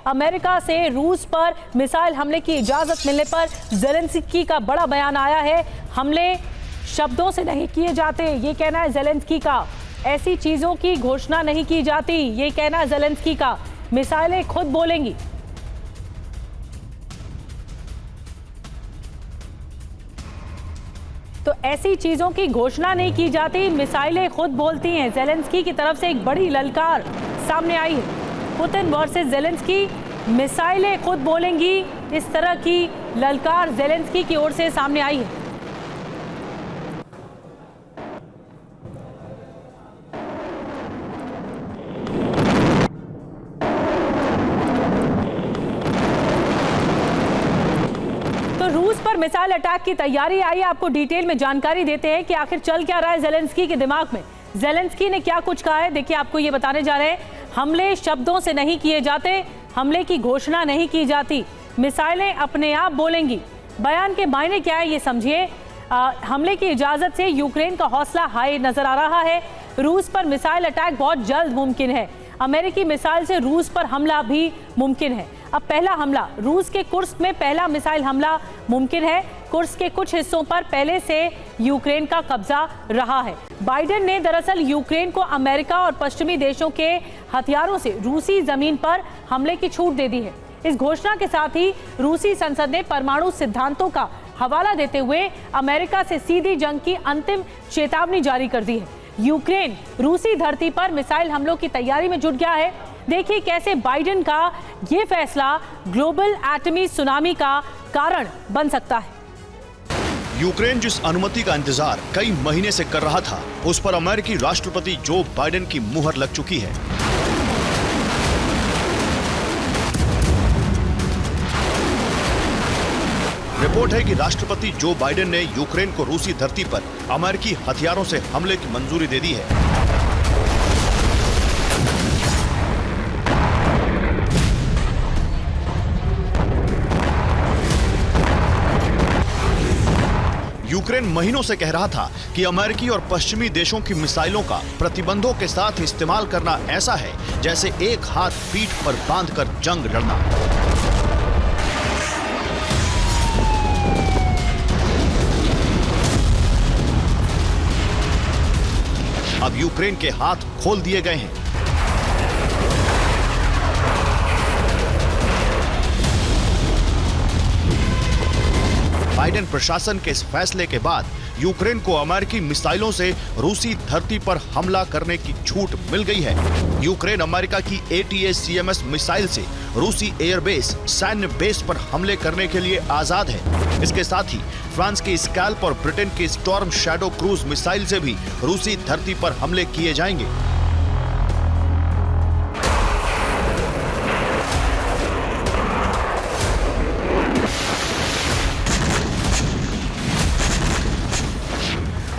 America से रूस पर मिसाइल हमले की इजाजत मिलने पर ज़ेलेंस्की का बड़ा बयान आया है। हमले शब्दों से नहीं किए जाते, ये कहना है ज़ेलेंस्की का। ऐसी चीजों की घोषणा नहीं की जाती, ये कहना है ज़ेलेंस्की का। मिसाइलें खुद बोलेंगी। तो ऐसी चीजों की घोषणा नहीं की जाती, मिसाइलें खुद बोलती हैं। ज़ेलेंस्की की तरफ से एक बड़ी ललकार सामने आई है। पुतिन वर्सेस ज़ेलेंस्की, मिसाइलें खुद बोलेंगी, इस तरह की ललकार ज़ेलेंस्की की ओर से सामने आई है। रूस पर मिसाइल अटैक की तैयारी आई है। आपको डिटेल में जानकारी देते हैं कि आखिर चल क्या रहा है ज़ेलेंस्की के दिमाग में। ज़ेलेंस्की ने क्या कुछ कहा है, देखिए आपको ये बताने जा रहे हैं। हमले शब्दों से नहीं किए जाते, हमले की घोषणा नहीं की जाती, मिसाइलें अपने आप बोलेंगी। बयान के मायने क्या है ये समझिए। हमले की इजाजत से यूक्रेन का हौसला हाई नजर आ रहा है। रूस पर मिसाइल अटैक बहुत जल्द मुमकिन है। अमेरिकी मिसाइल से रूस पर हमला भी मुमकिन है। अब पहला हमला रूस के कुर्स्क में पहला मिसाइल हमला मुमकिन है। कुर्स्क के कुछ हिस्सों पर पहले से यूक्रेन का कब्जा रहा है। बाइडेन ने दरअसल यूक्रेन को अमेरिका और पश्चिमी देशों के हथियारों से रूसी जमीन पर हमले की छूट दे दी है। इस घोषणा के साथ ही रूसी संसद ने परमाणु सिद्धांतों का हवाला देते हुए अमेरिका से सीधी जंग की अंतिम चेतावनी जारी कर दी है। यूक्रेन रूसी धरती पर मिसाइल हमलों की तैयारी में जुट गया है। देखिए कैसे बाइडेन का ये फैसला ग्लोबल एटमी सुनामी का कारण बन सकता है। यूक्रेन जिस अनुमति का इंतजार कई महीने से कर रहा था, उस पर अमेरिकी राष्ट्रपति जो बाइडेन की मुहर लग चुकी है। रिपोर्ट है कि राष्ट्रपति जो बाइडेन ने यूक्रेन को रूसी धरती पर अमेरिकी हथियारों से हमले की मंजूरी दे दी है। यूक्रेन महीनों से कह रहा था कि अमेरिकी और पश्चिमी देशों की मिसाइलों का प्रतिबंधों के साथ इस्तेमाल करना ऐसा है जैसे एक हाथ पीठ पर बांधकर जंग लड़ना। अब यूक्रेन के हाथ खोल दिए गए हैं। बाइडेन प्रशासन के इस फैसले के बाद यूक्रेन को अमेरिकी मिसाइलों से रूसी धरती पर हमला करने की छूट मिल गई है। यूक्रेन अमेरिका की ATACMS मिसाइल से रूसी एयरबेस, सैन्य बेस पर हमले करने के लिए आजाद है। इसके साथ ही फ्रांस के स्कैल्प और ब्रिटेन के स्टॉर्म शैडो क्रूज मिसाइल से भी रूसी धरती पर हमले किए जाएंगे।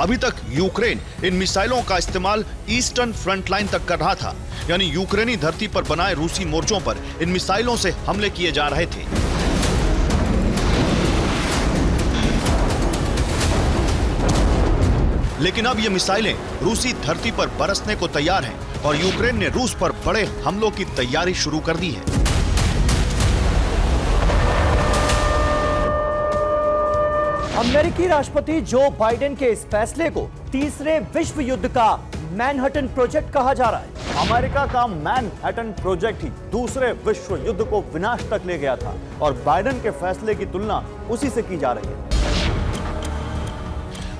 अभी तक यूक्रेन इन मिसाइलों का इस्तेमाल ईस्टर्न फ्रंट लाइन तक कर रहा था, यानी यूक्रेनी धरती पर बनाए रूसी मोर्चों पर इन मिसाइलों से हमले किए जा रहे थे। लेकिन अब ये मिसाइलें रूसी धरती पर बरसने को तैयार हैं और यूक्रेन ने रूस पर बड़े हमलों की तैयारी शुरू कर दी है। अमेरिकी राष्ट्रपति जो बाइडेन के इस फैसले को तीसरे विश्व युद्ध का मैनहट्टन प्रोजेक्ट कहा जा रहा है। अमेरिका का मैनहट्टन प्रोजेक्ट ही दूसरे विश्व युद्ध को विनाश तक ले गया था और बाइडेन के फैसले की तुलना उसी से की जा रही है।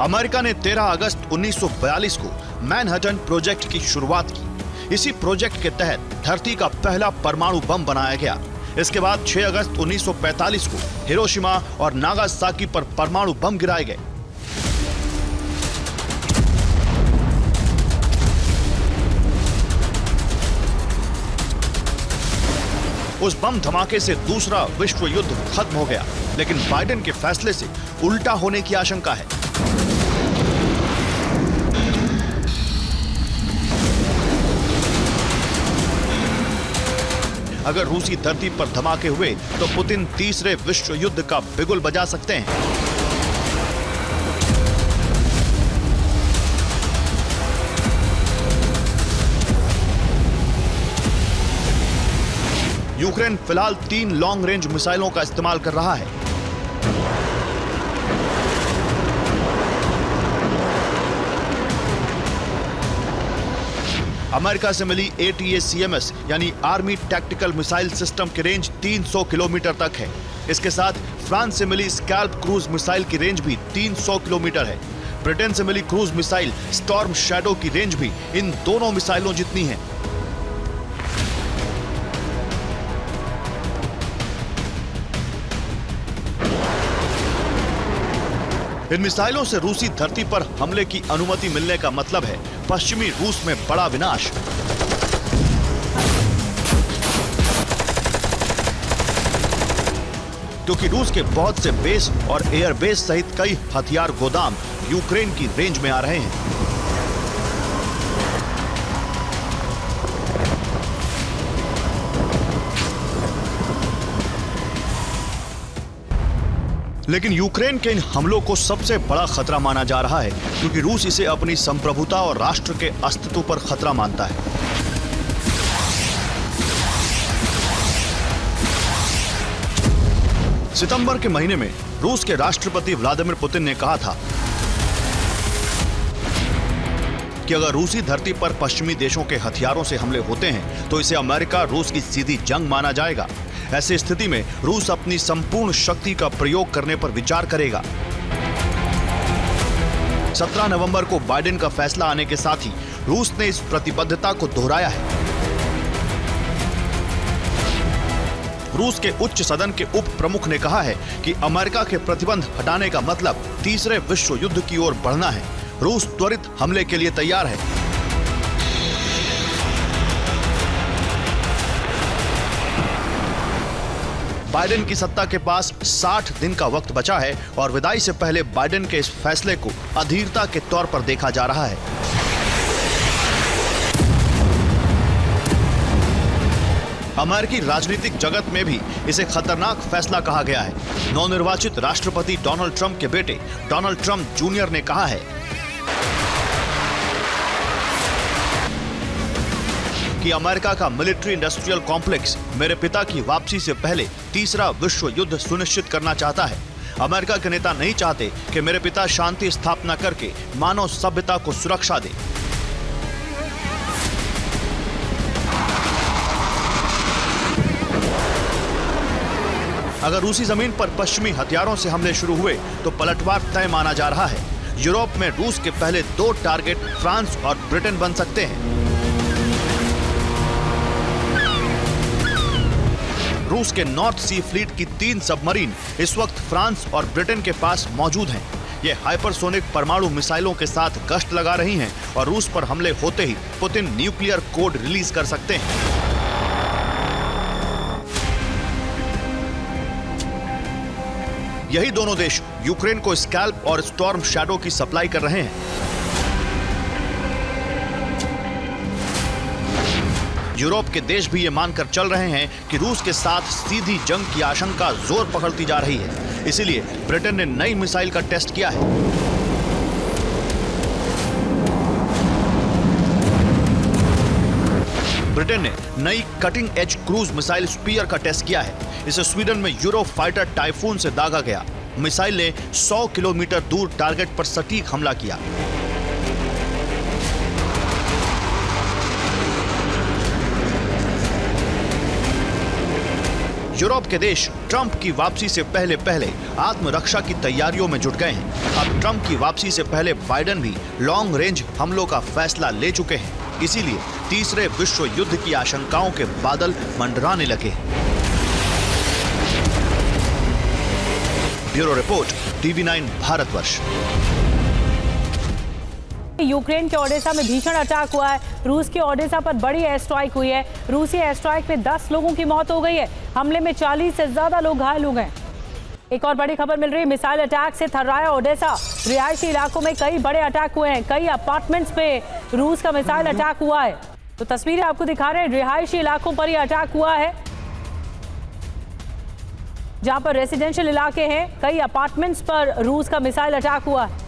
अमेरिका ने 13 अगस्त 1942 को मैनहट्टन प्रोजेक्ट की शुरुआत की। इसी प्रोजेक्ट के तहत धरती का पहला परमाणु बम बनाया गया। इसके बाद 6 अगस्त 1945 को हिरोशिमा और नागासाकी पर परमाणु बम गिराए गए। उस बम धमाके से दूसरा विश्व युद्ध खत्म हो गया, लेकिन बाइडेन के फैसले से उल्टा होने की आशंका है। अगर रूसी धरती पर धमाके हुए तो पुतिन तीसरे विश्व युद्ध का बिगुल बजा सकते हैं। यूक्रेन फिलहाल 3 लॉन्ग रेंज मिसाइलों का इस्तेमाल कर रहा है। अमेरिका से मिली ATACMS यानी आर्मी टैक्टिकल मिसाइल सिस्टम की रेंज 300 किलोमीटर तक है। इसके साथ फ्रांस से मिली स्कैल्प क्रूज मिसाइल की रेंज भी 300 किलोमीटर है। ब्रिटेन से मिली क्रूज मिसाइल स्टॉर्म शैडो की रेंज भी इन दोनों मिसाइलों जितनी है। इन मिसाइलों से रूसी धरती पर हमले की अनुमति मिलने का मतलब है पश्चिमी रूस में बड़ा विनाश। क्योंकि रूस के बहुत से बेस और एयरबेस सहित कई हथियार गोदाम यूक्रेन की रेंज में आ रहे हैं। लेकिन यूक्रेन के इन हमलों को सबसे बड़ा खतरा माना जा रहा है, क्योंकि रूस इसे अपनी संप्रभुता और राष्ट्र के अस्तित्व पर खतरा मानता है। सितंबर के महीने में रूस के राष्ट्रपति व्लादिमीर पुतिन ने कहा था कि अगर रूसी धरती पर पश्चिमी देशों के हथियारों से हमले होते हैं तो इसे अमेरिका रूस की सीधी जंग माना जाएगा। ऐसी स्थिति में रूस अपनी संपूर्ण शक्ति का प्रयोग करने पर विचार करेगा। 17 नवंबर को बाइडेन का फैसला आने के साथ ही रूस ने इस प्रतिबद्धता को दोहराया है। रूस के उच्च सदन के उप प्रमुख ने कहा है कि अमेरिका के प्रतिबंध हटाने का मतलब तीसरे विश्व युद्ध की ओर बढ़ना है। रूस त्वरित हमले के लिए तैयार है। बाइडेन की सत्ता के पास 60 दिन का वक्त बचा है और विदाई से पहले बाइडेन के इस फैसले को अधीरता के तौर पर देखा जा रहा है। अमेरिकी राजनीतिक जगत में भी इसे खतरनाक फैसला कहा गया है। नवनिर्वाचित राष्ट्रपति डोनाल्ड ट्रंप के बेटे डोनाल्ड ट्रंप जूनियर ने कहा है कि अमेरिका का मिलिट्री इंडस्ट्रियल कॉम्प्लेक्स मेरे पिता की वापसी से पहले तीसरा विश्व युद्ध सुनिश्चित करना चाहता है। अमेरिका के नेता नहीं चाहते कि मेरे पिता शांति स्थापना करके मानव सभ्यता को सुरक्षा दे। अगर रूसी जमीन पर पश्चिमी हथियारों से हमले शुरू हुए तो पलटवार तय माना जा रहा है। यूरोप में रूस के पहले 2 टारगेट फ्रांस और ब्रिटेन बन सकते हैं। रूस के नॉर्थ सी फ्लीट की 3 सबमरीन इस वक्त फ्रांस और ब्रिटेन के पास मौजूद हैं। ये हाइपरसोनिक परमाणु मिसाइलों के साथ गश्त लगा रही हैं और रूस पर हमले होते ही पुतिन न्यूक्लियर कोड रिलीज कर सकते हैं। यही दोनों देश यूक्रेन को स्कैल्प और स्टॉर्म शैडो की सप्लाई कर रहे हैं। यूरोप के देश भी ये मानकर चल रहे हैं कि रूस के साथ सीधी जंग की आशंका जोर पकड़ती जा रही है। इसीलिए ब्रिटेन ने नई मिसाइल का टेस्ट किया है। ब्रिटेन ने नई cutting edge cruise missile Spear का टेस्ट किया है। इसे स्वीडन में यूरो फाइटर टाइफून से दागा गया। मिसाइल ने 100 किलोमीटर दूर टारगेट पर सटीक हमला किया। यूरोप के देश ट्रंप की वापसी से पहले पहले आत्मरक्षा की तैयारियों में जुट गए हैं। अब ट्रंप की वापसी से पहले बाइडेन भी लॉन्ग रेंज हमलों का फैसला ले चुके हैं। इसीलिए तीसरे विश्व युद्ध की आशंकाओं के बादल मंडराने लगे। Bureau report, TV9 Bharatvarsh. Ukraine के ओडेसा में भीषण अटैक हुआ है। रूस के ओडेसा पर बड़ी एयर स्ट्राइक हुई है। रूसी एयर स्ट्राइक में 10 लोगों की मौत हो गई है। हमले में 40 से ज्यादा लोग घायल हो गए। एक और बड़ी खबर मिल रही है। मिसाइल अटैक से थर्राया ओडेसा। रिहायशी इलाकों में कई बड़े अटैक हुए हैं। कई अपार्टमेंट्स पे रूस का मिसाइल अटैक हुआ है। तो तस्वीरें आपको दिखा रहे हैं। रिहायशी इलाकों पर यह अटैक हुआ है, जहां पर रेसिडेंशियल इलाके हैं। कई अपार्टमेंट्स पर रूस का मिसाइल अटैक हुआ है।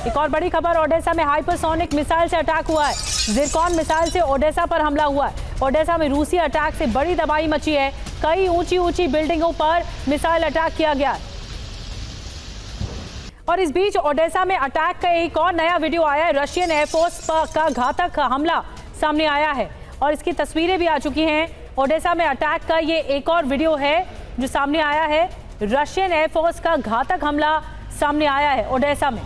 एक और बड़ी खबर, ओडेसा में हाइपरसोनिक मिसाइल से अटैक हुआ है। जिरकॉन मिसाइल से ओडेसा पर हमला हुआ है। ओडेसा में रूसी अटैक से बड़ी तबाही मची है। कई ऊंची बिल्डिंगों पर मिसाइल अटैक किया गया। और इस बीच ओडेसा में अटैक का एक और नया वीडियो आया है। रशियन एयरफोर्स का घातक हमला सामने आया है और इसकी तस्वीरें भी आ चुकी हैं। ओडेसा में अटैक का ये एक और वीडियो है जो सामने आया है। रशियन एयरफोर्स का घातक हमला सामने आया है ओडेसा में।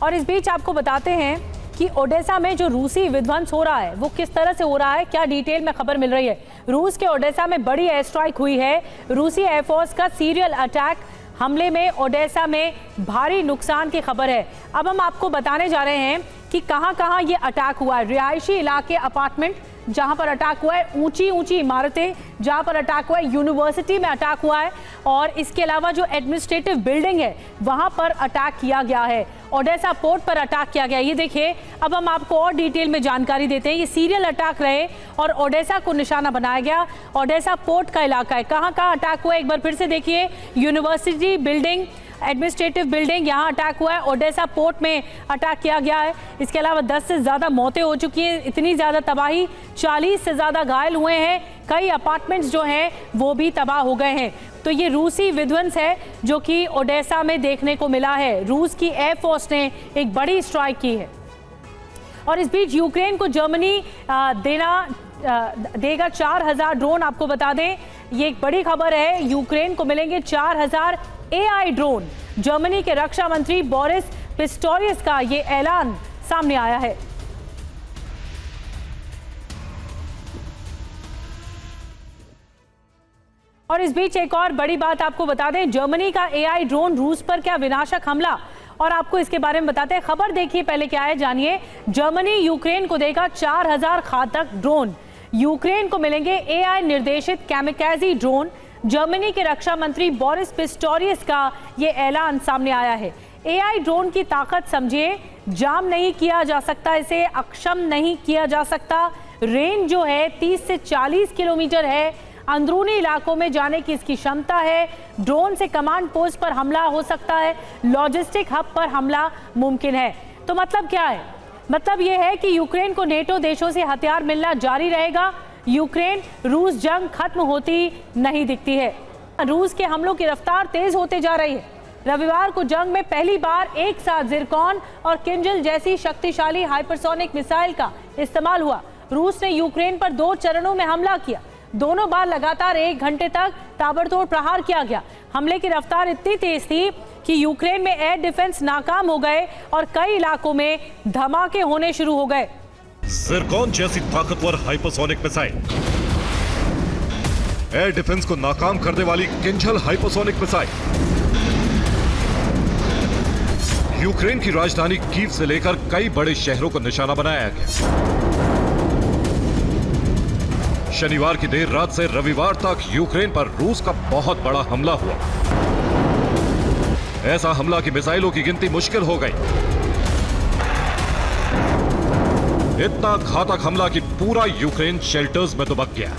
और इस बीच आपको बताते हैं कि ओडेसा में जो रूसी विध्वंस हो रहा है वो किस तरह से हो रहा है, क्या डिटेल में खबर मिल रही है। रूस के ओडेसा में बड़ी एयर स्ट्राइक हुई है। रूसी एयरफोर्स का सीरियल अटैक हमले में ओडेसा में भारी नुकसान की खबर है। अब हम आपको बताने जा रहे हैं कि कहां ये अटैक हुआ है। रिहायशी इलाके, अपार्टमेंट जहां पर अटैक हुआ है, ऊंची इमारतें जहां पर अटैक हुआ है, यूनिवर्सिटी में अटैक हुआ है और इसके अलावा जो एडमिनिस्ट्रेटिव बिल्डिंग है वहां पर अटैक किया गया है। ओडेसा पोर्ट पर अटैक किया गया। ये देखिए, अब हम आपको और डिटेल में जानकारी देते हैं। ये सीरियल अटैक रहे और ओडेसा को निशाना बनाया गया। ओडेसा पोर्ट का इलाका है। कहां अटैक हुआ है एक बार फिर से देखिए। यूनिवर्सिटी बिल्डिंग, एडमिनिस्ट्रेटिव बिल्डिंग, यहाँ अटैक हुआ है। ओडेसा पोर्ट में अटैक किया गया है। इसके अलावा 10 से ज़्यादा मौतें हो चुकी हैं। इतनी ज़्यादा तबाही, 40 से ज़्यादा घायल हुए हैं। कई अपार्टमेंट्स जो हैं वो भी तबाह हो गए हैं। तो ये रूसी विध्वंस है जो कि ओडेसा में देखने को मिला है। रूस की एयरफोर्स ने एक बड़ी स्ट्राइक की है। और इस बीच यूक्रेन को जर्मनी देगा 4000 ड्रोन। आपको बता दें, ये एक बड़ी खबर है। यूक्रेन को मिलेंगे 4000 AI ड्रोन। जर्मनी के रक्षा मंत्री बोरिस पिस्टोरियस का ये ऐलान सामने आया है। और इस बीच एक और बड़ी बात आपको बता दें, जर्मनी का AI ड्रोन रूस पर क्या विनाशक हमला, और आपको इसके बारे में बताते हैं। खबर देखिए पहले क्या है, जानिए। जर्मनी यूक्रेन को देगा 4000 घातक ड्रोन। यूक्रेन को मिलेंगे AI निर्देशित कैमिकाज़ी ड्रोन। जर्मनी के रक्षा मंत्री बोरिस पिस्टोरियस का ये ऐलान सामने आया है। AI ड्रोन की ताकत समझिए, जाम नहीं किया जा सकता, इसे अक्षम नहीं किया जा सकता। रेंज जो है 30 से 40 किलोमीटर है। अंदरूनी इलाकों में जाने की इसकी क्षमता है। ड्रोन से कमांड पोस्ट पर हमला हो सकता है। लॉजिस्टिक हब पर हमला मुमकिन है। तो मतलब क्या है? मतलब यह है कि यूक्रेन को नेटो देशों से हथियार मिलना जारी रहेगा। यूक्रेन रूस जंग खत्म होती नहीं दिखती है। रूस के हमलों की रफ्तार तेज होते जा रही है। रविवार को जंग में पहली बार एक साथ जिरकॉन और किंजल जैसी शक्तिशाली हाइपरसोनिक मिसाइल का इस्तेमाल हुआ। रूस ने यूक्रेन पर 2 चरणों में हमला किया। दोनों बार लगातार 1 घंटे तक ताबड़तोड़ प्रहार किया गया। हमले की रफ्तार इतनी तेज थी कि यूक्रेन में एयर डिफेंस नाकाम हो गए और कई इलाकों में धमाके होने शुरू हो गए। जिरकॉन जैसी ताकतवर हाइपरसोनिक मिसाइल, एयर डिफेंस को नाकाम करने वाली किंजल हाइपरसोनिक मिसाइल, यूक्रेन की राजधानी कीव से लेकर कई बड़े शहरों को निशाना बनाया गया। शनिवार की देर रात से रविवार तक यूक्रेन पर रूस का बहुत बड़ा हमला हुआ। ऐसा हमला कि मिसाइलों की गिनती मुश्किल हो गई। इतना घातक हमला कि पूरा यूक्रेन शेल्टर्स में दुबक गया।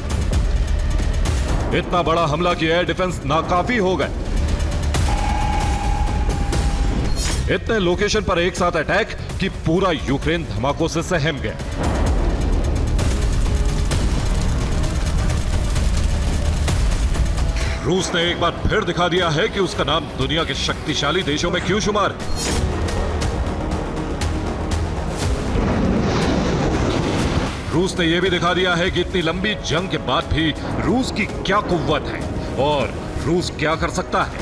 इतना बड़ा हमला कि एयर डिफेंस नाकाफी हो गए। इतने लोकेशन पर एक साथ अटैक कि पूरा यूक्रेन धमाकों से सहम गया। रूस ने एक बार फिर दिखा दिया है कि उसका नाम दुनिया के शक्तिशाली देशों में क्यों शुमार है। रूस ने यह भी दिखा दिया है कि इतनी लंबी जंग के बाद भी रूस की क्या कुव्वत है और रूस क्या कर सकता है।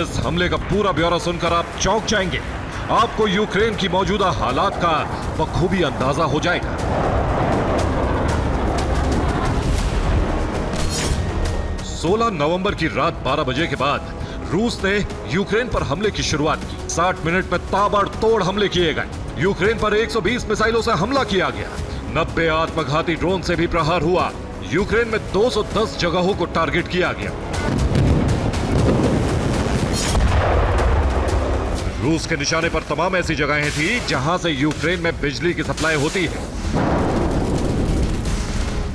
इस हमले का पूरा ब्यौरा सुनकर आप चौंक जाएंगे। आपको यूक्रेन की मौजूदा हालात का बखूबी अंदाजा हो जाएगा। 16 नवंबर की रात 12 बजे के बाद रूस ने यूक्रेन पर हमले की शुरुआत की। 60 मिनट में ताबड़तोड़ हमले किए गए। यूक्रेन पर 120 मिसाइलों से हमला किया गया। 90 आत्मघाती ड्रोन से भी प्रहार हुआ। यूक्रेन में 210 जगहों को टारगेट किया गया। रूस के निशाने पर तमाम ऐसी जगहें थी जहां से यूक्रेन में बिजली की सप्लाई होती है।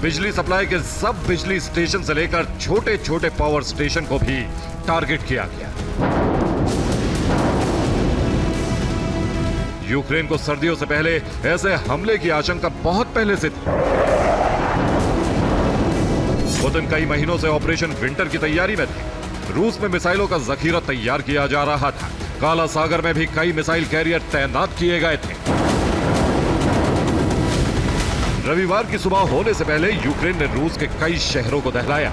बिजली सप्लाई के सब बिजली स्टेशन से लेकर छोटे छोटे पावर स्टेशन को भी टारगेट किया गया। यूक्रेन को सर्दियों से पहले ऐसे हमले की आशंका बहुत पहले से थी। पुतिन कई महीनों से ऑपरेशन विंटर की तैयारी में थे। रूस में मिसाइलों का जखीरा तैयार किया जा रहा था। काला सागर में भी कई मिसाइल कैरियर तैनात किए गए थे। रविवार की सुबह होने से पहले यूक्रेन ने रूस के कई शहरों को दहलाया।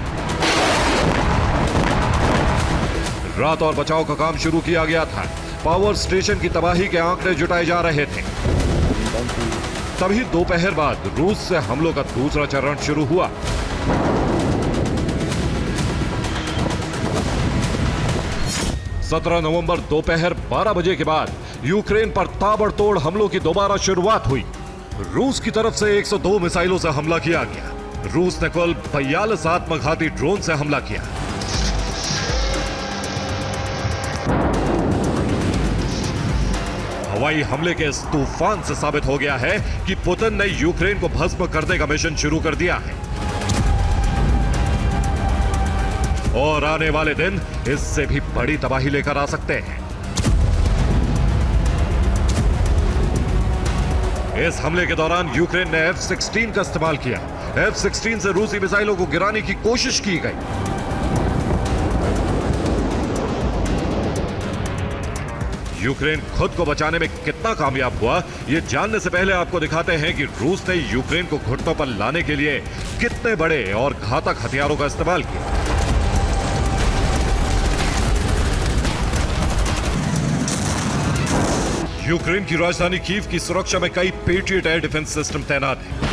राहत और बचाव का काम शुरू किया गया था। पावर स्टेशन की तबाही के आंकड़े जुटाए जा रहे थे। तभी दोपहर बाद रूस से हमलों का दूसरा चरण शुरू हुआ। सत्रह नवंबर दोपहर 12 बजे के बाद यूक्रेन पर ताबड़तोड़ हमलों की दोबारा शुरुआत हुई। रूस की तरफ से 102 मिसाइलों से हमला किया गया। रूस ने कुल 42 आत्मघाती ड्रोन से हमला किया। हवाई हमले के इस तूफान से साबित हो गया है कि पुतिन ने यूक्रेन को भस्म करने का मिशन शुरू कर दिया है और आने वाले दिन इससे भी बड़ी तबाही लेकर आ सकते हैं। इस हमले के दौरान यूक्रेन ने F-16 का इस्तेमाल किया। F-16 से रूसी मिसाइलों को गिराने की कोशिश की गई। यूक्रेन खुद को बचाने में कितना कामयाब हुआ, ये जानने से पहले आपको दिखाते हैं कि रूस ने यूक्रेन को घुटनों पर लाने के लिए कितने बड़े और घातक हथियारों का इस्तेमाल किया। यूक्रेन की राजधानी कीव की सुरक्षा में कई पेट्रियट एयर डिफेंस सिस्टम तैनात हैं।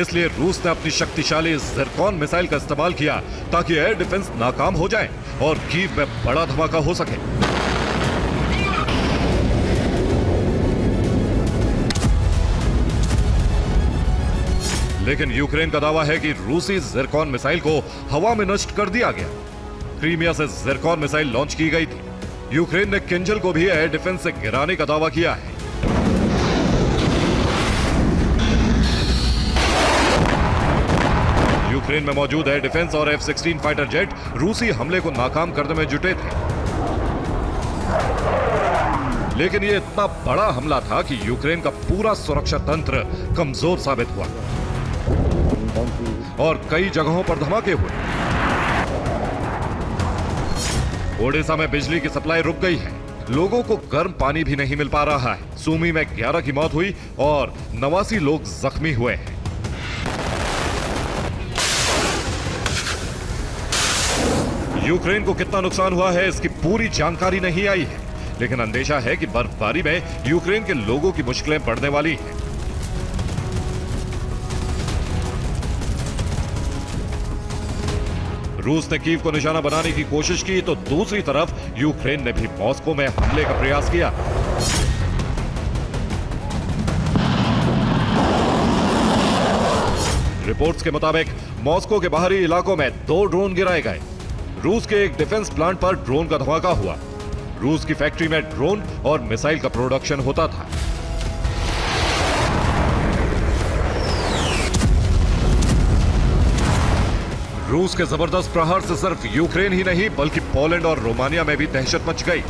इसलिए रूस ने अपनी शक्तिशाली ज़िरकॉन मिसाइल का इस्तेमाल किया ताकि एयर डिफेंस नाकाम हो जाए और कीव में बड़ा धमाका हो सके। लेकिन यूक्रेन का दावा है कि रूसी ज़िरकॉन मिसाइल को हवा में नष्ट कर दिया गया। क्रीमिया से ज़िरकॉन मिसाइल लॉन्च की गई थी। यूक्रेन ने किंजल को भी एयर डिफेंस से गिराने का दावा किया है। यूक्रेन में मौजूद एयर डिफेंस और F-16 फाइटर जेट रूसी हमले को नाकाम करने में जुटे थे। लेकिन यह इतना बड़ा हमला था कि यूक्रेन का पूरा सुरक्षा तंत्र कमजोर साबित हुआ और कई जगहों पर धमाके हुए। ओडिशा में बिजली की सप्लाई रुक गई है। लोगों को गर्म पानी भी नहीं मिल पा रहा है। सूमी में 11 की मौत हुई और 89 लोग जख्मी हुए हैं। यूक्रेन को कितना नुकसान हुआ है इसकी पूरी जानकारी नहीं आई है, लेकिन अंदेशा है कि बर्फबारी में यूक्रेन के लोगों की मुश्किलें बढ़ने वाली हैं। रूस ने कीव को निशाना बनाने की कोशिश की तो दूसरी तरफ यूक्रेन ने भी मॉस्को में हमले का प्रयास किया। रिपोर्ट्स के मुताबिक मॉस्को के बाहरी इलाकों में 2 ड्रोन गिराए गए। रूस के एक डिफेंस प्लांट पर ड्रोन का धमाका हुआ। रूस की फैक्ट्री में ड्रोन और मिसाइल का प्रोडक्शन होता था। रूस के जबरदस्त प्रहार से सिर्फ यूक्रेन ही नहीं बल्कि पोलैंड और रोमानिया में भी दहशत मच गई।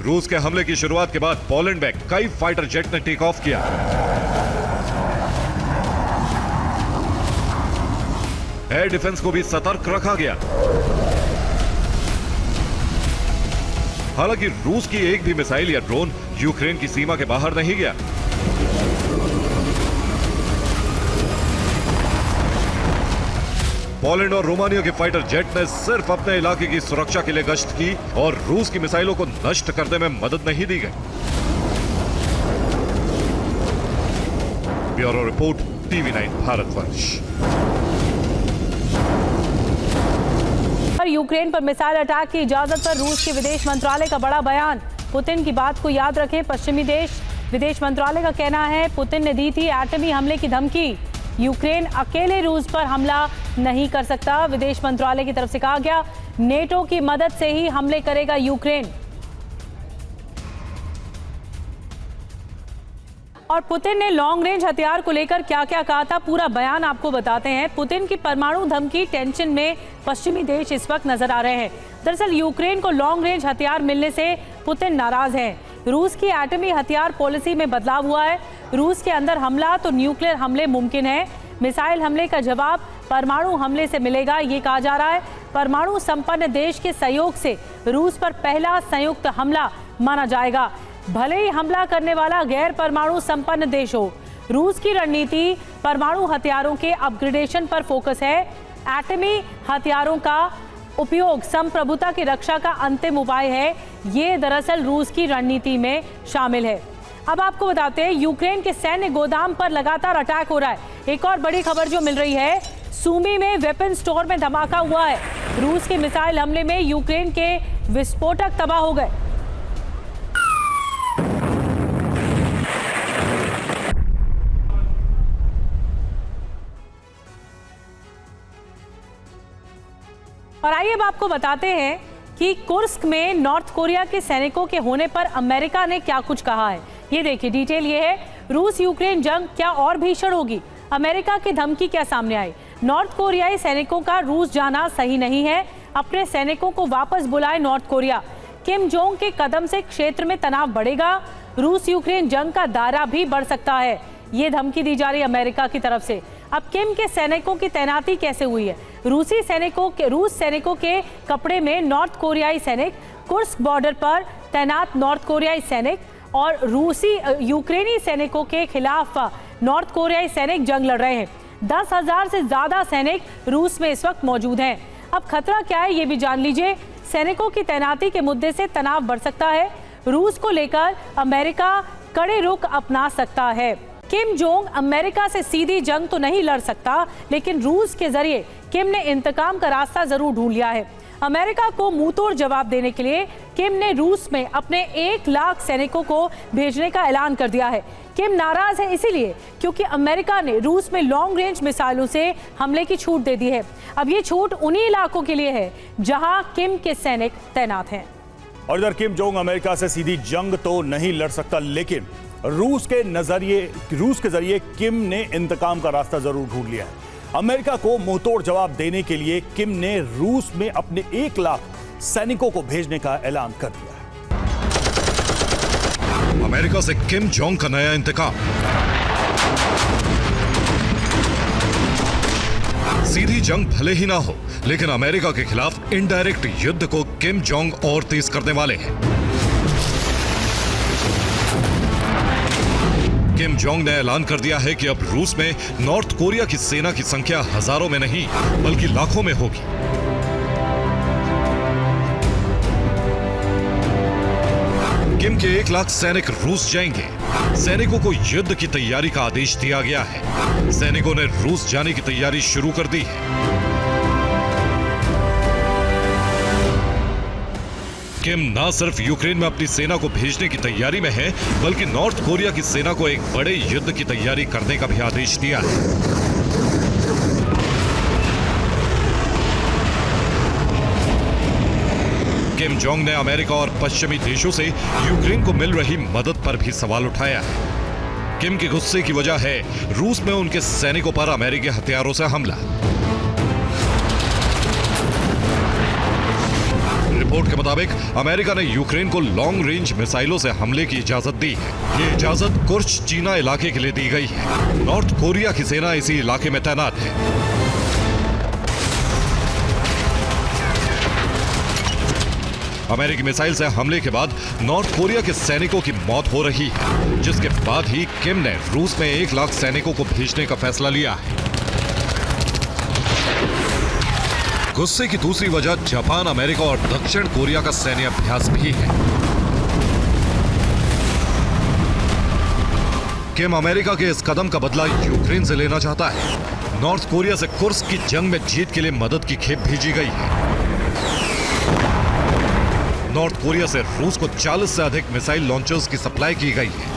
रूस के हमले की शुरुआत के बाद पोलैंड में कई फाइटर जेट ने टेक ऑफ किया। एयर डिफेंस को भी सतर्क रखा गया। हालांकि रूस की एक भी मिसाइल या ड्रोन यूक्रेन की सीमा के बाहर नहीं गया। पोलैंड और रोमानिया के फाइटर जेट ने सिर्फ अपने इलाके की सुरक्षा के लिए गश्त की और रूस की मिसाइलों को नष्ट करने में मदद नहीं दी गई। Bureau report, TV9 Bharatvarsh. Ukraine पर मिसाइल अटैक की इजाजत पर रूस के विदेश मंत्रालय का बड़ा बयान। पुतिन की बात को याद रखें, पश्चिमी देश विदेश मंत्रालय का कहना है पुतिन ने दी थी एटमी हमले की धमकी। यूक्रेन अकेले रूस पर हमला नहीं कर सकता। विदेश मंत्रालय की तरफ से कहा गया, नेटो की मदद से ही हमले करेगा यूक्रेन। और पुतिन ने लॉन्ग रेंज हथियार को लेकर क्या क्या कहा था, पूरा बयान आपको बताते हैं। पुतिन की परमाणु धमकी टेंशन में पश्चिमी देश इस वक्त नजर आ रहे हैं। दरअसल यूक्रेन को लॉन्ग रेंज हथियार मिलने से पुतिन नाराज हैं। रूस की एटमी हथियार पॉलिसी में बदलाव हुआ है। रूस के अंदर हमला तो न्यूक्लियर हमले मुमकिन है। मिसाइल हमले का जवाब परमाणु हमले से मिलेगा, ये कहा जा रहा है। परमाणु संपन्न देश के सहयोग से रूस पर पहला संयुक्त हमला माना जाएगा, भले ही हमला करने वाला गैर परमाणु संपन्न देश हो। रूस की रणनीति परमाणु हथियारों के अपग्रेडेशन पर फोकस है। एटमी हथियारों का उपयोग संप्रभुता की रक्षा का अंतिम उपाय है, ये दरअसल रूस की रणनीति में शामिल है। अब आपको बताते हैं, यूक्रेन के सैन्य गोदाम पर लगातार अटैक हो रहा है। एक और बड़ी खबर जो मिल रही है, सूमी में वेपन स्टोर में धमाका हुआ है। रूस के मिसाइल हमले में यूक्रेन के विस्फोटक तबाह हो गए। और आइए अब आपको बताते हैं कि कुर्स्क में नॉर्थ कोरिया के सैनिकों के होने पर अमेरिका ने क्या कुछ कहा है। ये देखिए, डिटेल ये है। रूस यूक्रेन जंग क्या और भीषण होगी? अमेरिका की धमकी क्या सामने आई? नॉर्थ कोरियाई सैनिकों का रूस जाना सही नहीं है, अपने सैनिकों को वापस बुलाए नॉर्थ कोरिया। किम जोंग के कदम से क्षेत्र में तनाव बढ़ेगा, रूस यूक्रेन जंग का दायरा भी बढ़ सकता है, ये धमकी दी जा रही है अमेरिका की तरफ से। अब किम के सैनिकों की तैनाती कैसे हुई है? रूस सैनिकों के कपड़े में नॉर्थ कोरियाई सैनिक, कुर्स्क बॉर्डर पर तैनात नॉर्थ कोरियाई सैनिक और यूक्रेनी सैनिकों के खिलाफ नॉर्थ कोरियाई सैनिक जंग लड़ रहे हैं। 10,000 से ज्यादा सैनिक रूस में इस वक्त मौजूद हैं। अब खतरा क्या है, ये भी जान लीजिए। सैनिकों की तैनाती के मुद्दे से तनाव बढ़ सकता है। रूस को लेकर अमेरिका कड़े रुख अपना सकता है। किम जोंग अमेरिका से सीधी जंग तो नहीं लड़ सकता, लेकिन रूस के जरिए किम ने इंतकाम का रास्ता जरूर ढूंढ लिया है। अमेरिका को मुंहतोड़ जवाब देने के लिए किम ने रूस में अपने 1 लाख सैनिकों को भेजने का ऐलान कर दिया है। किम नाराज है इसीलिए क्योंकि अमेरिका ने रूस में लॉन्ग रेंज मिसाइलों से हमले की छूट दे दी है। अब ये छूट उन्हीं इलाकों के लिए है जहां किम के सैनिक तैनात हैं। और इधर किम जोंग अमेरिका से सीधी जंग तो नहीं लड़ सकता, लेकिन रूस के जरिए किम ने इंतकाम का रास्ता जरूर ढूंढ लिया है। अमेरिका को मुंहतोड़ जवाब देने के लिए किम ने रूस में अपने 1 लाख सैनिकों को भेजने का ऐलान कर दिया है। अमेरिका से किम जोंग का नया इंतकाम। सीधी जंग भले ही ना हो, लेकिन अमेरिका के खिलाफ इनडायरेक्ट युद्ध को किम जोंग और तेज करने वाले हैं। किम जोंग ने ऐलान कर दिया है कि अब रूस में नॉर्थ कोरिया की सेना की संख्या हजारों में नहीं बल्कि लाखों में होगी। किम के 1 लाख सैनिक रूस जाएंगे। सैनिकों को युद्ध की तैयारी का आदेश दिया गया है। सैनिकों ने रूस जाने की तैयारी शुरू कर दी है। किम न सिर्फ यूक्रेन में अपनी सेना को भेजने की तैयारी में है, बल्कि नॉर्थ कोरिया की सेना को एक बड़े युद्ध की तैयारी करने का भी आदेश दिया है। किम जोंग ने अमेरिका और पश्चिमी देशों से यूक्रेन को मिल रही मदद पर भी सवाल उठाया है। किम के गुस्से की वजह है रूस में उनके सैनिकों पर अमेरिकी हथियारों से हमला। रिपोर्ट के मुताबिक अमेरिका ने यूक्रेन को लॉन्ग रेंज मिसाइलों से हमले की इजाजत दी है। ये इजाजत कुर्स्क चीना इलाके के लिए दी गई है। नॉर्थ कोरिया की सेना इसी इलाके में तैनात है। अमेरिकी मिसाइल से हमले के बाद नॉर्थ कोरिया के सैनिकों की मौत हो रही है, जिसके बाद ही किम ने रूस में 1 लाख सैनिकों को भेजने का फैसला लिया है। गुस्से की दूसरी वजह जापान, अमेरिका और दक्षिण कोरिया का सैन्य अभ्यास भी है। किम अमेरिका के इस कदम का बदला यूक्रेन से लेना चाहता है। नॉर्थ कोरिया से कुर्स्क की जंग में जीत के लिए मदद की खेप भेजी गई है। नॉर्थ कोरिया से रूस को 40 से अधिक मिसाइल लॉन्चर्स की सप्लाई की गई है।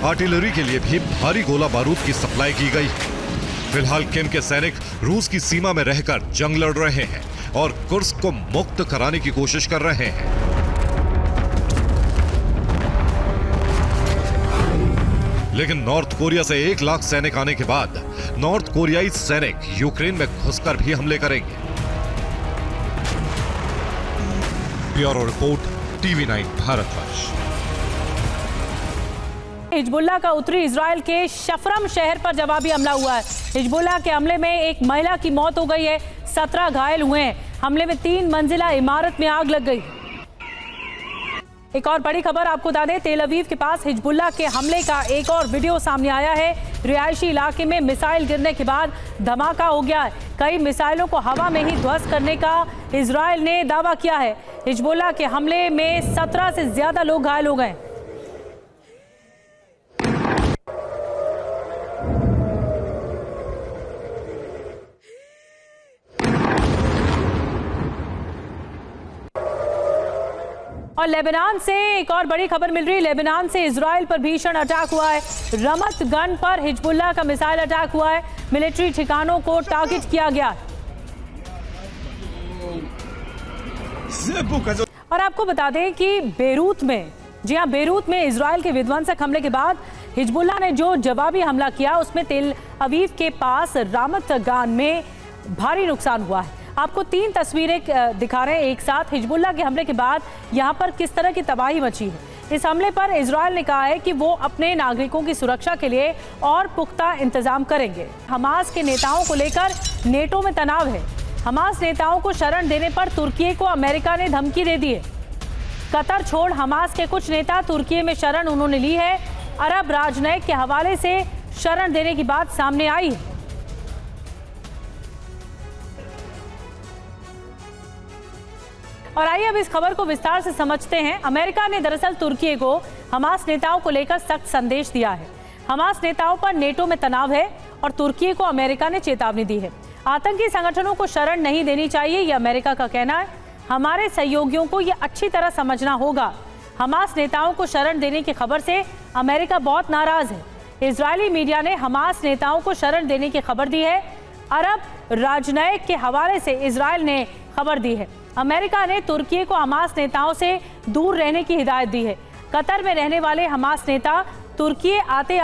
आर्टिलरी के लिए भी भारी गोला बारूद की सप्लाई की गई है। फिलहाल किम के सैनिक रूस की सीमा में रहकर जंग लड़ रहे हैं और कुर्स्क को मुक्त कराने की कोशिश कर रहे हैं। लेकिन नॉर्थ कोरिया से 1 लाख सैनिक आने के बाद नॉर्थ कोरियाई सैनिक यूक्रेन में घुसकर भी हमले करेंगे। Bureau report, TV9 Bharatvarsh. Hezbollah का उत्तरी इजराइल के शफरम शहर पर जवाबी हमला हुआ है। हिजबुल्लाह के हमले में एक महिला की मौत हो गई है, 17 घायल हुए हैं। हमले में 3 मंजिला इमारत में आग लग गई। एक और बड़ी खबर आपको बता दें, तेल अवीव के पास हिजबुल्लाह के हमले का एक और वीडियो सामने आया है। रिहायशी इलाके में मिसाइल गिरने के बाद धमाका हो गया है। कई मिसाइलों को हवा में ही ध्वस्त करने का इजराइल ने दावा किया है। हिजबुल्लाह के हमले में 17 से ज्यादा लोग घायल हो गए। और लेबनान से एक और बड़ी खबर मिल रही है। लेबनान से इजराइल पर भीषण अटैक हुआ है। रमत गन पर हिजबुल्लाह का मिसाइल अटैक हुआ है। मिलिट्री ठिकानों को टारगेट किया गया। और आपको बता दें कि बेरूत में, जी हां, बेरूत में इजराइल के विध्वंसक हमले के बाद हिजबुल्लाह ने जो जवाबी हमला किया उसमें तेल अवीव के पास रामत गान में भारी नुकसान हुआ है। आपको 3 तस्वीरें दिखा रहे हैं एक साथ। हिजबुल्लाह के हमले के बाद यहां पर किस तरह की तबाही मची है। इस हमले पर इजराइल ने कहा है कि वो अपने नागरिकों की सुरक्षा के लिए और पुख्ता इंतजाम करेंगे। हमास के नेताओं को लेकर नेटो में तनाव है। हमास नेताओं को शरण देने पर तुर्की को अमेरिका ने धमकी दे दी है। कतर छोड़ हमास के कुछ नेता तुर्की में शरण उन्होंने ली है। अरब राजनयिक के हवाले से शरण देने की बात सामने आई है। और आइए अब इस खबर को विस्तार से समझते हैं। अमेरिका ने दरअसल तुर्की को हमास नेताओं को लेकर सख्त संदेश दिया है। हमास नेताओं पर नेटो में तनाव है और तुर्की को अमेरिका ने चेतावनी दी है। आतंकी संगठनों को शरण नहीं देनी चाहिए, यह अमेरिका का कहना है। हमारे सहयोगियों को यह अच्छी तरह समझना होगा। हमास नेताओं को शरण देने की खबर से अमेरिका बहुत नाराज है। इजरायली मीडिया ने हमास नेताओं को शरण देने की खबर दी है। अरब राजनयिक के हवाले से इजरायल ने खबर दी है। अमेरिका ने तुर्की को हमास नेताओं से दूर रहने की हिदायत दी है। कतर में रहने वाले हमास नेता तुर्की आते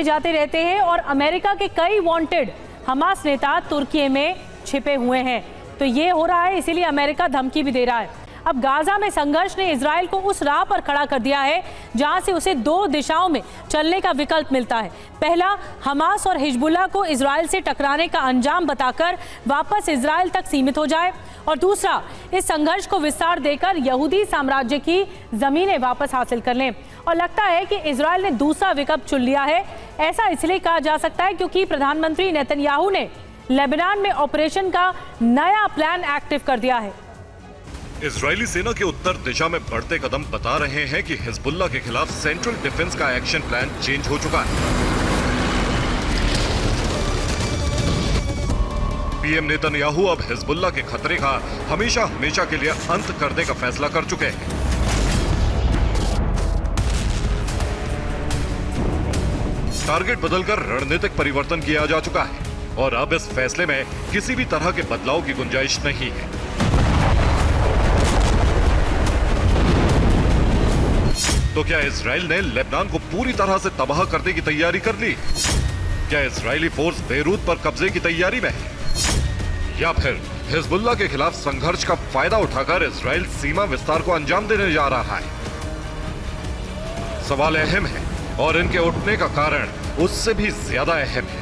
जाते रहते हैं और अमेरिका के कई वांटेड हमास नेता तुर्की में छिपे हुए हैं। तो ये हो रहा है, इसीलिए अमेरिका धमकी भी दे रहा है। अब गाजा में संघर्ष ने इजराइल को उस राह पर खड़ा कर दिया है जहां से उसे 2 दिशाओं में चलने का विकल्प मिलता है। पहला, हमास और हिजबुल्लाह को इजराइल से टकराने का अंजाम बताकर वापस इजराइल तक सीमित हो जाए, और दूसरा, इस संघर्ष को विस्तार देकर यहूदी साम्राज्य की जमीनें वापस हासिल कर लें। और लगता है कि इजराइल ने दूसरा विकल्प चुन लिया है। ऐसा इसलिए कहा जा सकता है क्योंकि प्रधानमंत्री नेतन्याहू ने लेबनान में ऑपरेशन का नया प्लान एक्टिव कर दिया है। इजरायली सेना के उत्तर दिशा में बढ़ते कदम बता रहे हैं कि हिजबुल्लाह के खिलाफ सेंट्रल डिफेंस का एक्शन प्लान चेंज हो चुका है। पीएम नेतन्याहू अब हिजबुल्लाह के खतरे का हमेशा हमेशा के लिए अंत करने का फैसला कर चुके हैं। टारगेट बदलकर रणनीतिक परिवर्तन किया जा चुका है और अब इस फैसले में किसी भी तरह के बदलाव की गुंजाइश नहीं है। तो क्या इजराइल ने लेबनान को पूरी तरह से तबाह करने की तैयारी कर ली? क्या इजरायली फोर्स बेरूत पर कब्जे की तैयारी में है, या फिर हिजबुल्लाह के खिलाफ संघर्ष का फायदा उठाकर इजराइल सीमा विस्तार को अंजाम देने जा रहा है? सवाल अहम है और इनके उठने का कारण उससे भी ज्यादा अहम है।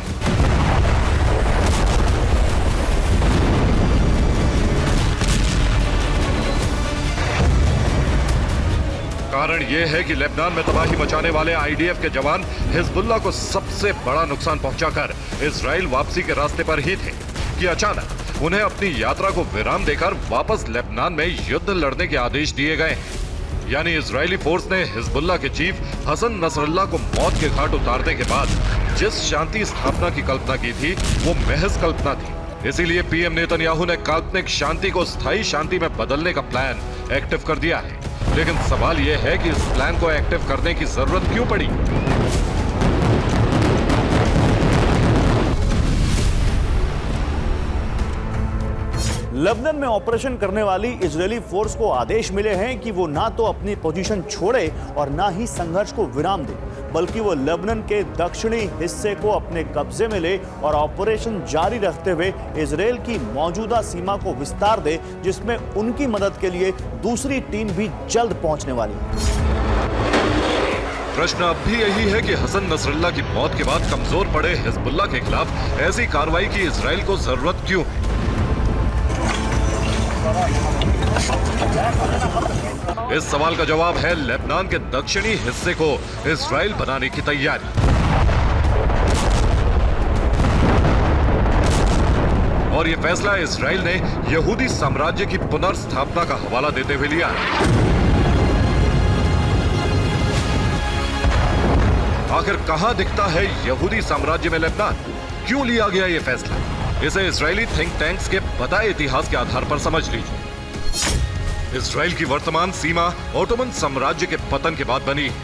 कारण यह है कि लेबनान में तबाही मचाने वाले आईडीएफ के जवान हिजबुल्लाह को सबसे बड़ा नुकसान पहुंचाकर इजराइल वापसी के रास्ते पर ही थे कि अचानक उन्हें अपनी यात्रा को विराम देकर वापस लेबनान में युद्ध लड़ने के आदेश दिए गए। यानी इजरायली फोर्स ने हिजबुल्लाह के चीफ हसन नसरल्लाह को मौत के घाट उतारने के बाद जिस शांति स्थापना की कल्पना की थी वो महज कल्पना थी। इसीलिए पीएम नेतन्याहू ने काल्पनिक शांति को स्थायी शांति में बदलने का प्लान एक्टिव कर दिया है लेकिन सवाल यह है कि इस प्लान को एक्टिव करने की जरूरत क्यों पड़ी। लेबनान में ऑपरेशन करने वाली इजरायली फोर्स को आदेश मिले हैं कि वो ना तो अपनी पोजीशन छोड़े और ना ही संघर्ष को विराम दे, बल्कि वो लेबनान के दक्षिणी हिस्से को अपने कब्जे में ले और ऑपरेशन जारी रखते हुए इजरायल की मौजूदा सीमा को विस्तार दे, जिसमें उनकी मदद के लिए दूसरी टीम भी जल्द पहुंचने वाली है। प्रश्न अब भी यही है कि हसन नसरल्ला की मौत के बाद कमजोर पड़े हिजबुल्लाह के खिलाफ ऐसी कार्रवाई की इजरायल को जरूरत क्यों है। इस सवाल का जवाब है लेबनान के दक्षिणी हिस्से को इजरायल बनाने की तैयारी। और यह फैसला इजरायल ने यहूदी साम्राज्य की पुनर्स्थापना का हवाला देते हुए लिया। आखिर कहां दिखता है यहूदी साम्राज्य में लेबनान? क्यों लिया गया यह फैसला? इसे इजरायली थिंक टैंक्स के बताए इतिहास के आधार पर समझ लीजिए। इजरायल की वर्तमान सीमा ओटोमन साम्राज्य के पतन के बाद बनी है,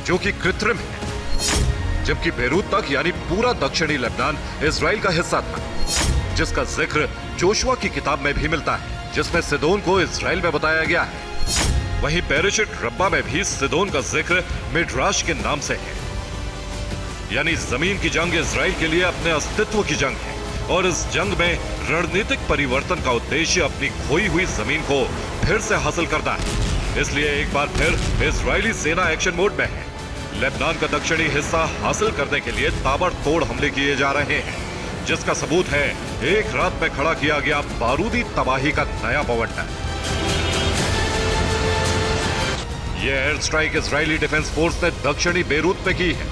जो कि कृत्रिम है, जबकि बेरूत तक यानी पूरा दक्षिणी लेबनान इजरायल का हिस्सा था, जिसका जिक्र जोशुआ की किताब में भी मिलता है, जिसमें सिदोन को इजरायल में बताया गया है। वहीं पेरिशिट रब्बा में भी सिदोन का जिक्र मिड्राश के नाम से है। यानी जमीन की जंग इजरायल के लिए अपने अस्तित्व की जंग है, और इस जंग में रणनीतिक परिवर्तन का उद्देश्य अपनी खोई हुई जमीन को फिर से हासिल करना है। इसलिए एक बार फिर इजरायली सेना एक्शन मोड में है। लेबनान का दक्षिणी हिस्सा हासिल करने के लिए ताबड़तोड़ हमले किए जा रहे हैं, जिसका सबूत है एक रात में खड़ा किया गया बारूदी तबाही का नया बवंडर। यह air strike Israeli defence force ने दक्षिणी बेरूत में की है।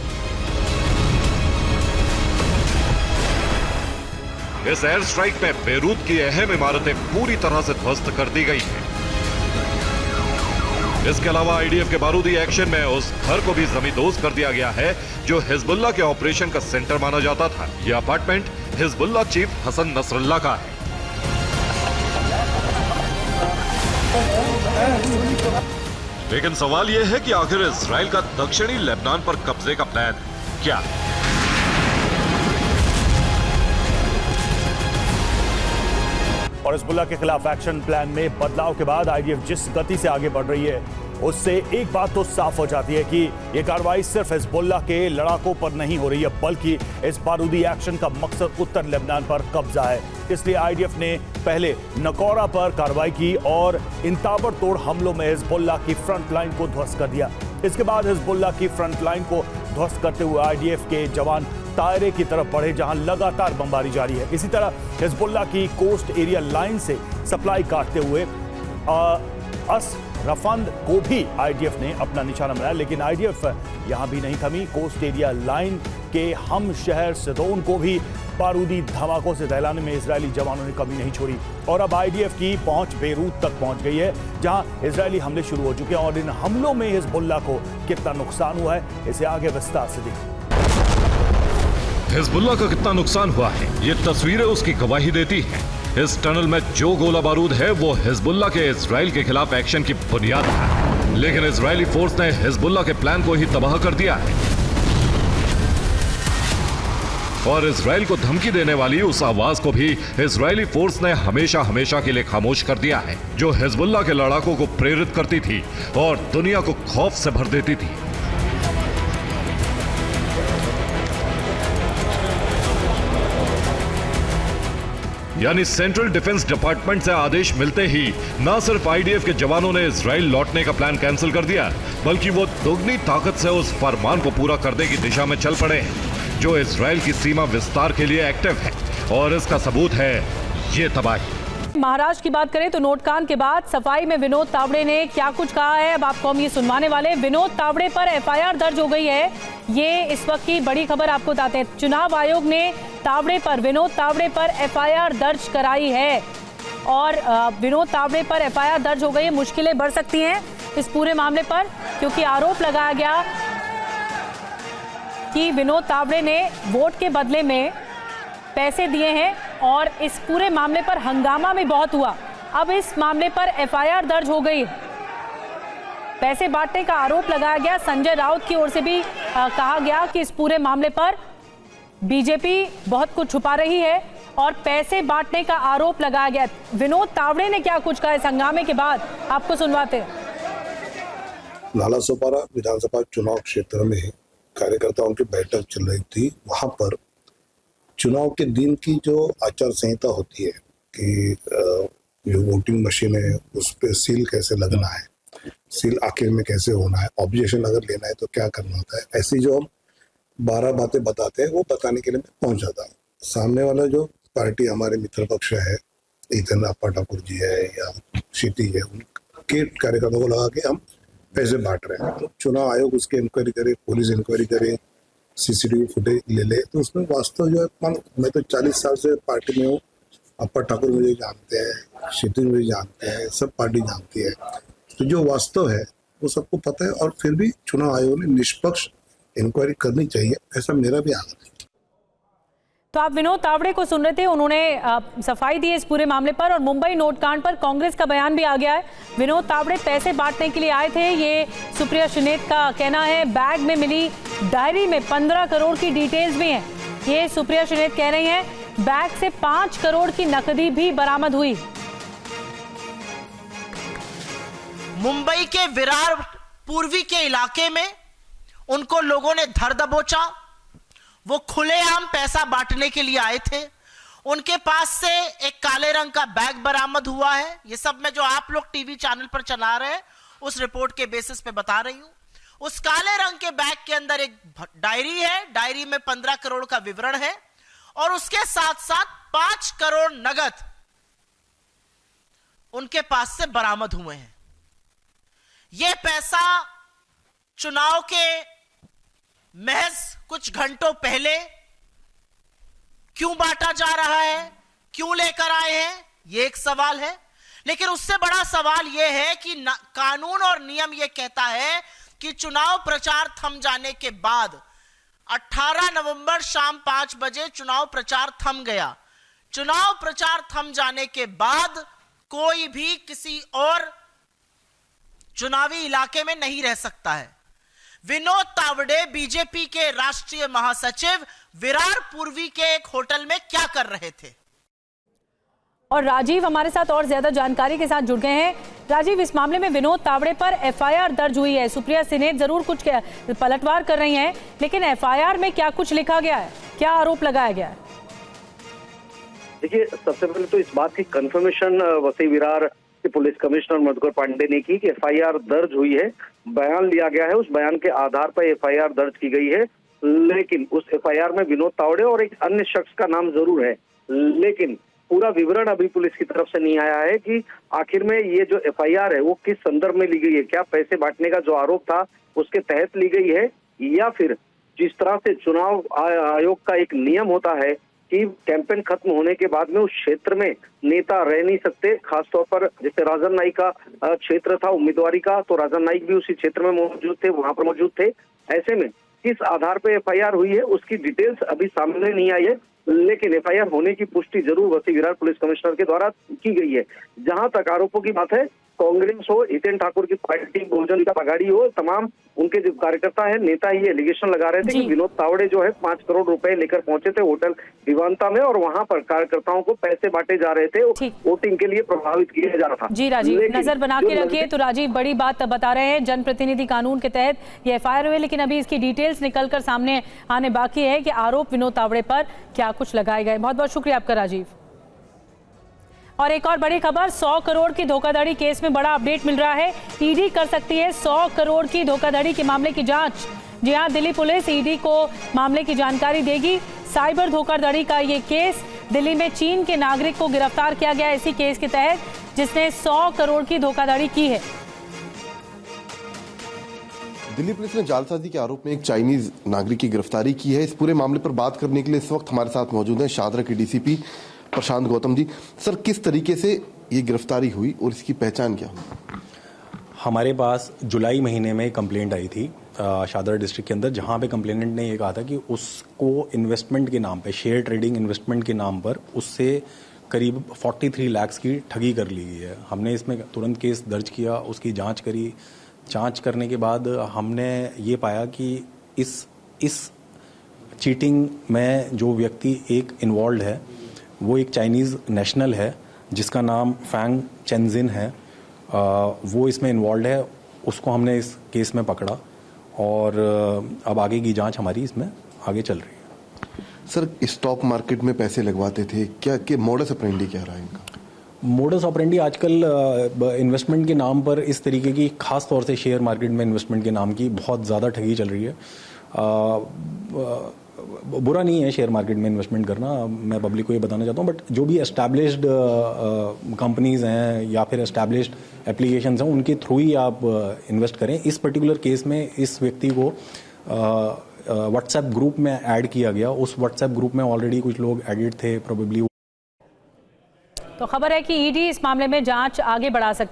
इस एयर स्ट्राइक में बेरूत की अहम इमारतें पूरी तरह से ध्वस्त कर दी गई हैं। इसके अलावा आईडीएफ के बारूदी एक्शन में उस घर को भी जमींदोज कर दिया गया है जो हिजबुल्लाह के ऑपरेशन का सेंटर माना जाता था। यह apartment Hezbollah chief Hasan Nasrallah का है। लेकिन सवाल यह है कि आखिर इजरायल का दक्षिणी लेबनान पर कब्जे का प्लान क्या है? और हिजबुल्लाह के खिलाफ एक्शन प्लान में बदलाव के बाद आईडीएफ जिस गति से आगे बढ़ रही है, उससे एक बात तो साफ हो जाती है कि यह कार्रवाई सिर्फ हिजबुल्लाह के लड़ाकों पर नहीं हो रही है, बल्कि इस बारूदी एक्शन का मकसद उत्तर लेबनान पर कब्जा है। इसलिए आईडीएफ ने पहले नकौरा पर कार्रवाई की और इन ताबड़तोड़ हमलों में हिजबुल्लाह की फ्रंट लाइन को ध्वस्त कर दिया। इसके बाद हिजबुल्लाह की फ्रंट लाइन को ध्वस्त करते हुए आईडीएफ के जवान दायरे की तरफ बढ़े, जहां लगातार बमबारी जारी है। इसी तरह हिजबुल्लाह की कोस्ट एरिया लाइन से सप्लाई काटते हुए अस रफंद को भी आईडीएफ ने अपना निशाना बनाया। लेकिन आईडीएफ यहां भी नहीं थमी। कोस्ट एरिया लाइन के हम शहर सिदोन को भी बारूदी धमाकों से दहलाने में इजरायली जवानों ने कमी नहीं छोड़ी। और अब आईडीएफ की पहुंच बेरूत तक पहुंच गई है, जहां इजरायली हमले शुरू हो चुके हैं। और इन हमलों में हिजबुल्लाह को कितना नुकसान हुआ है, इसे आगे विस्तार से देखिए। हिजबुल्लाह का कितना नुकसान हुआ है, ये तस्वीरें उसकी गवाही देती हैं। इस टनल में जो गोला बारूद है वो हिजबुल्लाह के इजरायल के खिलाफ एक्शन की बुनियाद है। लेकिन इजरायली फोर्स ने हिजबुल्लाह के प्लान को ही तबाह कर दिया है। और इजरायल को धमकी देने वाली उस आवाज को भी इजरायली फोर्स ने हमेशा हमेशा के लिए खामोश कर दिया है, जो हिजबुल्लाह के लड़ाकों को प्रेरित करती थी और दुनिया को खौफ से भर देती थी। यानी सेंट्रल डिफेंस डिपार्टमेंट से आदेश मिलते ही न सिर्फ आईडीएफ के जवानों ने इजरायल लौटने का प्लान कैंसिल कर दिया, बल्कि वो दोगुनी ताकत से उस फरमान को पूरा करने की दिशा में चल पड़े हैं, जो इजरायल की सीमा विस्तार के लिए एक्टिव है। और इसका सबूत है ये तबाही। महाराष्ट्र की बात करें तो नोटकांड के बाद सफाई में विनोद तावड़े ने क्या कुछ कहा है, अब आपको हम ये सुनवाने वाले। विनोद तावड़े पर एफआईआर दर्ज हो गई है, ये इस वक्त की बड़ी खबर आपको बताते हैं। चुनाव आयोग ने विनोद तावड़े पर एफआईआर दर्ज कराई है और विनोद तावड़े पर एफआईआर दर्ज हो गई है। मुश्किलें बढ़ सकती हैं इस पूरे मामले पर, क्योंकि आरोप लगाया गया कि विनोद तावड़े ने वोट के बदले में पैसे दिए हैं और इस पूरे मामले पर हंगामा भी बहुत हुआ। अब इस मामले पर एफआईआर दर्ज हो गई। पैसे बांटने का आरोप लगाया गया। संजय राउत की ओर से भी कहा गया कि इस पूरे मामले पर बीजेपी बहुत कुछ छुपा रही है और पैसे बांटने का आरोप लगाया गया। विनोद तावड़े ने क्या कुछ कहा इस हंगामे के बाद, आपको सुनवाते हैं। नालासोपारा विधानसभा चुनाव क्षेत्र में कार्यकर्ताओं की बैठक चल रही थी। वहां पर चुनाव के दिन की जो आचार संहिता होती है कि जो वोटिंग मशीन है उस पर सील कैसे लगना है, सील आखिर में कैसे होना है, ऑब्जेक्शन अगर लेना है तो क्या करना होता है, ऐसी जो हम 12 बातें बताते हैं वो बताने के लिए मैं पहुंच जाता हूँ। सामने वाला जो पार्टी हमारे मित्र पक्ष है, इधर अप्पा ठाकुर जी है या क्षिति है, उनके कार्यकर्ताओं को लगा के हम पैसे बांट रहे हैं। तो चुनाव आयोग उसकी इंक्वायरी करे, पुलिस इंक्वायरी करे, सीसीटीवी फुटेज ले ले, तो उसमें वास्तव जो है, मैं तो 40 साल से पार्टी में हूँ, अप्पा ठाकुर मुझे जानते हैं, क्षिति मुझे जानते हैं, सब पार्टी जानती है, तो जो वास्तव है वो सबको पता है। और फिर भी चुनाव आयोग ने निष्पक्ष इंक्वायरी करनी चाहिए, ऐसा मेरा भी आग्रह है। तो आप विनोद तावड़े को सुन रहे थे, उन्होंने सफाई दी इस पूरे मामले पर। और मुंबई नोटकांड पर कांग्रेस का बयान भी आ गया है। विनोद तावड़े पैसे बांटने के लिए आए थे, ये सुप्रिया श्रीनेत का कहना है। बैग में मिली डायरी में 15 करोड़ की डिटेल्स भी हैं, ये सुप्रिया श्रीनेत कह रही हैं। बैग से 5 करोड़ की नकदी भी बरामद हुई। मुंबई के विरार पूर्वी के इलाके में उनको लोगों ने धर दबोचा। वो खुलेआम पैसा बांटने के लिए आए थे। उनके पास से एक काले रंग का बैग बरामद हुआ है। ये सब मैं जो आप लोग टीवी चैनल पर चला रहे हैं उस रिपोर्ट के बेसिस पे बता रही हूं। उस काले रंग के बैग के अंदर एक डायरी है, डायरी में 15 करोड़ का विवरण है और उसके साथ साथ 5 करोड़ नगद उनके पास से बरामद हुए हैं। यह पैसा चुनाव के महज कुछ घंटों पहले क्यों बांटा जा रहा है, क्यों लेकर आए हैं, यह एक सवाल है। लेकिन उससे बड़ा सवाल यह है कि कानून और नियम यह कहता है कि चुनाव प्रचार थम जाने के बाद 18 नवंबर शाम 5 बजे चुनाव प्रचार थम गया। चुनाव प्रचार थम जाने के बाद कोई भी किसी और चुनावी इलाके में नहीं रह सकता है। विनोद तावड़े बीजेपी के राष्ट्रीय महासचिव विरार पूर्वी के एक होटल में क्या कर रहे थे? और राजीव हमारे साथ और ज्यादा जानकारी के साथ जुड़ गए हैं। राजीव, इस मामले में विनोद तावड़े पर एफआईआर दर्ज हुई है। सुप्रिया श्रीनेत जरूर कुछ पलटवार कर रही हैं, लेकिन एफआईआर में क्या कुछ लिखा गया है, क्या आरोप लगाया गया है? देखिए, सबसे पहले तो इस बात की कंफर्मेशन वसई विरार के पुलिस कमिश्नर मधुकर पांडे ने की कि एफआईआर दर्ज हुई है, बयान लिया गया है, उस बयान के आधार पर एफआईआर दर्ज की गई है। लेकिन उस एफआईआर में विनोद तावड़े और एक अन्य शख्स का नाम जरूर है, लेकिन पूरा विवरण अभी पुलिस की तरफ से नहीं आया है कि आखिर में ये जो एफआईआर है वो किस संदर्भ में ली गई है। क्या पैसे बांटने का जो आरोप था उसके तहत ली गई है, या फिर जिस तरह से चुनाव आयोग का एक नियम होता है कि कैंपेन खत्म होने के बाद में उस क्षेत्र में नेता रह नहीं सकते। खासतौर पर जैसे राजन नाईक का क्षेत्र था उम्मीदवारी का, तो राजन नाईक भी उसी क्षेत्र में मौजूद थे, वहां पर मौजूद थे। ऐसे में किस आधार पर एफआईआर हुई है उसकी डिटेल्स अभी सामने नहीं आई है, लेकिन एफआईआर होने की पुष्टि जरूर वसई विरार पुलिस कमिश्नर के द्वारा की गई है। जहां तक आरोपों की बात है, कांग्रेस हो, हितेन ठाकुर की पार्टी बहुजन का पगाड़ी हो, तमाम उनके जो कार्यकर्ता है, नेता ये एलिगेशन लगा रहे थे कि विनोद तावड़े जो है 5 करोड़ रुपए लेकर पहुंचे थे होटल विवांता में और वहां पर कार्यकर्ताओं को पैसे बांटे जा रहे थे, वोटिंग के लिए प्रभावित किया जा रहा था। जी राजीव, नजर बना के रखिए। तो राजीव, बड़ी बात बता रहे हैं, जनप्रतिनिधि कानून के तहत ये एफआईआर हुए, लेकिन अभी इसकी डिटेल्स निकलकर सामने आने बाकी है कि आरोप विनोद तावड़े पर क्या कुछ लगाए गए। बहुत बहुत शुक्रिया आपका राजीव। और एक और बड़ी खबर, 100 करोड़ की धोखाधड़ी केस में बड़ा अपडेट मिल रहा है। ईडी कर सकती है 100 करोड़ की धोखाधड़ी के मामले की जांच। जी हां, दिल्ली पुलिस ईडी को मामले की जानकारी देगी। साइबर धोखाधड़ी का ये केस, दिल्ली में चीन के नागरिक को गिरफ्तार किया गया इसी केस के तहत, जिसने 100 करोड़ की धोखाधड़ी की है। दिल्ली पुलिस ने जालसाजी के आरोप में एक चाइनीज नागरिक की गिरफ्तारी की है। इस पूरे मामले पर बात करने के लिए इस वक्त हमारे साथ मौजूद हैं शाहदरा के डीसीपी प्रशांत गौतम जी। सर, किस तरीके से ये गिरफ्तारी हुई और इसकी पहचान क्या हुई? हमारे पास जुलाई महीने में कंप्लेंट आई थी शाहदरा डिस्ट्रिक्ट के अंदर, जहां पे कंप्लेनेंट ने ये कहा था कि उसको इन्वेस्टमेंट के नाम पे, शेयर ट्रेडिंग इन्वेस्टमेंट के नाम पर उससे करीब 43 लाख की ठगी कर ली गई है। हमने इसमें तुरंत केस दर्ज किया, उसकी जांच करी। जांच करने के बाद हमने ये पाया कि इस चीटिंग में जो व्यक्ति एक इन्वॉल्व है वो एक चाइनीज़ नेशनल है जिसका नाम फैंग चेनजिन है। वो इसमें इन्वॉल्व है, उसको हमने इस केस में पकड़ा और अब आगे की जांच हमारी इसमें आगे चल रही है। सर, स्टॉक मार्केट में पैसे लगवाते थे क्या, कि मॉडस ऑपरेंडी क्या रहा है इनका? मोडस ऑपरेंडी आजकल इन्वेस्टमेंट के नाम पर इस तरीके की, खास तौर से शेयर मार्केट में इन्वेस्टमेंट के नाम की बहुत ज़्यादा ठगी चल रही है। बुरा नहीं है शेयर मार्केट में इन्वेस्टमेंट करना, मैं पब्लिक को ये बताना चाहता हूँ, बट जो भी एस्टैब्लिश्ड कंपनीज हैं या फिर एस्टैब्लिश्ड एप्लीकेशंस हैं उनके थ्रू ही आप इन्वेस्ट करें। इस पर्टिकुलर केस में इस व्यक्ति को व्हाट्सएप ग्रुप में ऐड किया गया, उस व्हाट्सएप ग्रुप में ऑलरेडी कुछ लोग एडिट थे प्रोबेबली। तो खबर है कि ईडी इस मामले में जांच आगे बढ़ा सकती है।